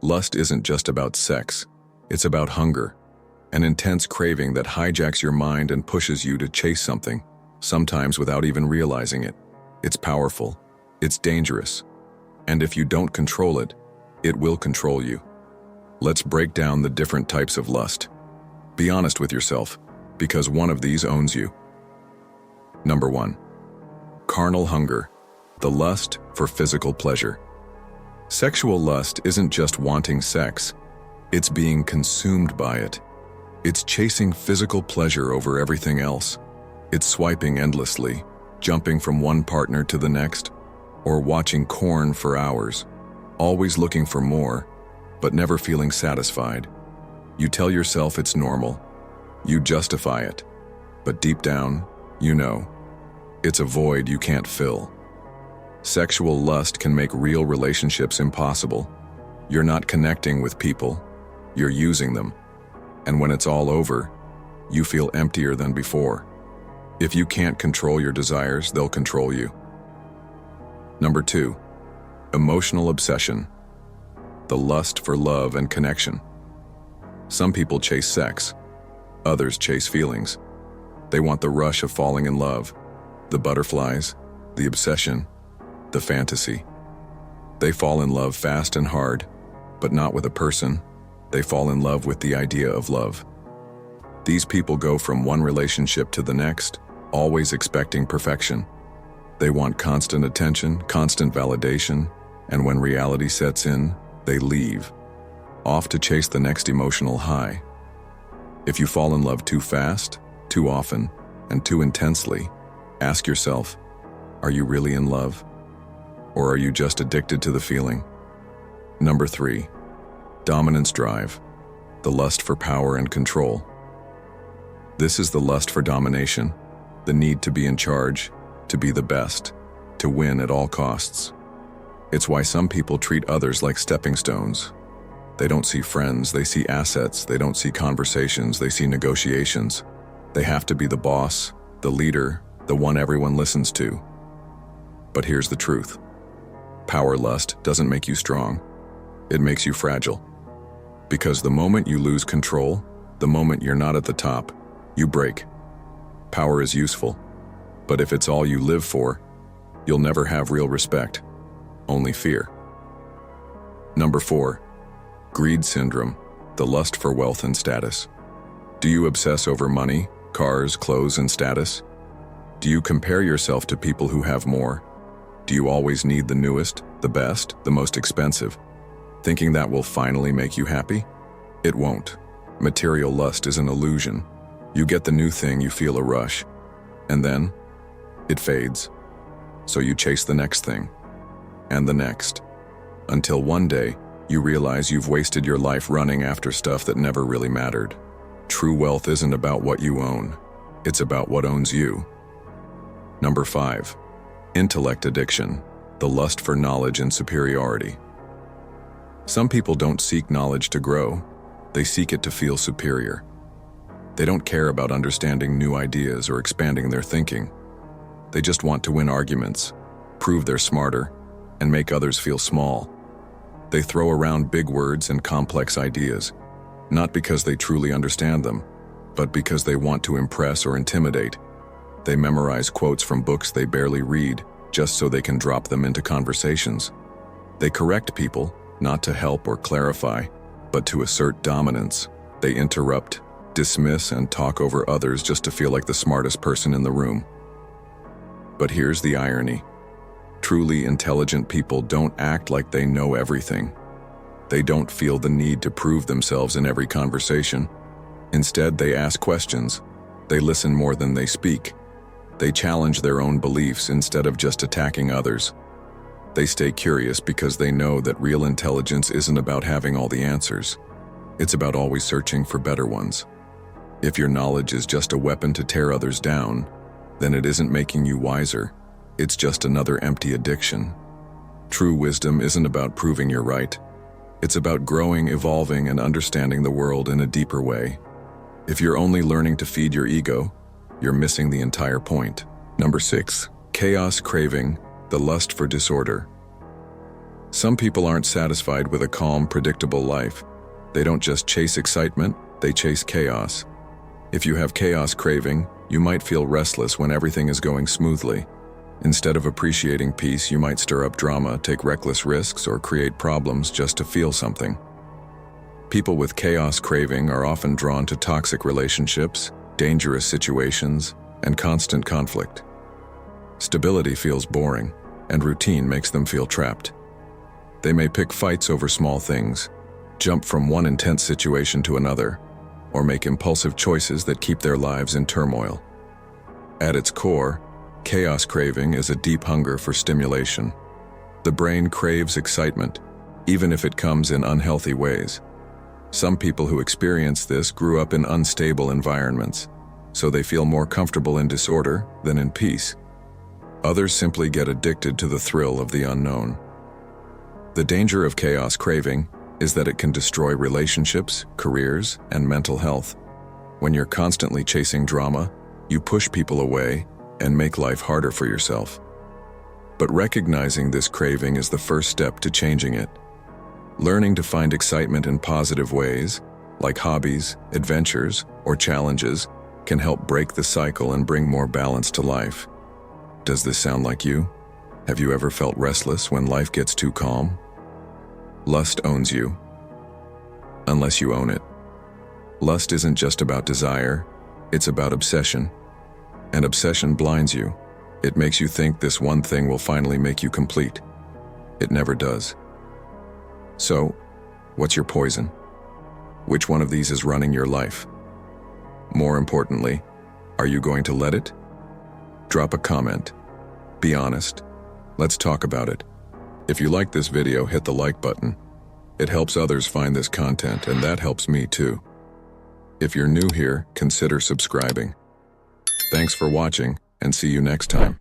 Lust isn't just about sex. It's about hunger, an intense craving that hijacks your mind and pushes you to chase something, sometimes without even realizing it. It's powerful. It's dangerous. And if you don't control it, it will control you. Let's break down the different types of lust. Be honest with yourself, because one of these owns you. Number 1. Carnal hunger, the lust for physical pleasure. Sexual lust isn't just wanting sex, it's being consumed by it. It's chasing physical pleasure over everything else. It's swiping endlessly, jumping from one partner to the next, or watching porn for hours, always looking for more, but never feeling satisfied. You tell yourself it's normal. You justify it. But deep down, you know, it's a void you can't fill. Sexual lust can make real relationships impossible. You're not connecting with people, you're using them. And when it's all over, you feel emptier than before. If you can't control your desires, they'll control you. Number 2. Emotional obsession, the lust for love and connection. Some people chase sex, others chase feelings. They want the rush of falling in love, the butterflies, the obsession, the fantasy. They fall in love fast and hard, but not with a person. They fall in love with the idea of love. These people go from one relationship to the next, always expecting perfection. They want constant attention, constant validation, and when reality sets in, they leave, off to chase the next emotional high. If you fall in love too fast, too often, and too intensely, ask yourself, are you really in love? Or are you just addicted to the feeling? Number 3. Dominance drive, the lust for power and control. This is the lust for domination, the need to be in charge, to be the best, to win at all costs. It's why some people treat others like stepping stones. They don't see friends, they see assets, they don't see conversations, they see negotiations. They have to be the boss, the leader, the one everyone listens to. But here's the truth. Power lust doesn't make you strong. It makes you fragile. Because the moment you lose control, the moment you're not at the top, you break. Power is useful, but if it's all you live for, you'll never have real respect, only fear. Number 4. Greed syndrome, the lust for wealth and status. Do you obsess over money, cars, clothes, and status? Do you compare yourself to people who have more? Do you always need the newest, the best, the most expensive, thinking that will finally make you happy? It won't. Material lust is an illusion. You get the new thing, you feel a rush, and then it fades. So you chase the next thing, and the next, until one day you realize you've wasted your life running after stuff that never really mattered. True wealth isn't about what you own, it's about what owns you. Number 5. Intellect addiction, the lust for knowledge and superiority. Some people don't seek knowledge to grow, they seek it to feel superior. They don't care about understanding new ideas or expanding their thinking. They just want to win arguments, prove they're smarter, and make others feel small. They throw around big words and complex ideas, not because they truly understand them, but because they want to impress or intimidate. They memorize quotes from books they barely read, just so they can drop them into conversations. They correct people, not to help or clarify, but to assert dominance. They interrupt, dismiss, and talk over others just to feel like the smartest person in the room. But here's the irony. Truly intelligent people don't act like they know everything. They don't feel the need to prove themselves in every conversation. Instead, they ask questions. They listen more than they speak. They challenge their own beliefs instead of just attacking others. They stay curious because they know that real intelligence isn't about having all the answers. It's about always searching for better ones. If your knowledge is just a weapon to tear others down, then it isn't making you wiser. It's just another empty addiction. True wisdom isn't about proving you're right. It's about growing, evolving, and understanding the world in a deeper way. If you're only learning to feed your ego, you're missing the entire point. Number 6. Chaos craving, the lust for disorder. Some people aren't satisfied with a calm, predictable life. They don't just chase excitement, they chase chaos. If you have chaos craving, you might feel restless when everything is going smoothly. Instead of appreciating peace, you might stir up drama, take reckless risks, or create problems just to feel something. People with chaos craving are often drawn to toxic relationships, dangerous situations, and constant conflict. Stability feels boring, and routine makes them feel trapped. They may pick fights over small things, jump from one intense situation to another, or make impulsive choices that keep their lives in turmoil. At its core, chaos craving is a deep hunger for stimulation. The brain craves excitement, even if it comes in unhealthy ways. Some people who experience this grew up in unstable environments, so they feel more comfortable in disorder than in peace. Others simply get addicted to the thrill of the unknown. The danger of chaos craving is that it can destroy relationships, careers, and mental health. When you're constantly chasing drama, you push people away and make life harder for yourself. But recognizing this craving is the first step to changing it. Learning to find excitement in positive ways, like hobbies, adventures, or challenges, can help break the cycle and bring more balance to life. Does this sound like you? Have you ever felt restless when life gets too calm? Lust owns you, unless you own it. Lust isn't just about desire, it's about obsession. And obsession blinds you. It makes you think this one thing will finally make you complete. It never does. So, what's your poison? Which one of these is running your life? More importantly, are you going to let it? Drop a comment. Be honest. Let's talk about it. If you like this video, hit the like button. It helps others find this content, and that helps me too. If you're new here, consider subscribing. Thanks for watching, and see you next time.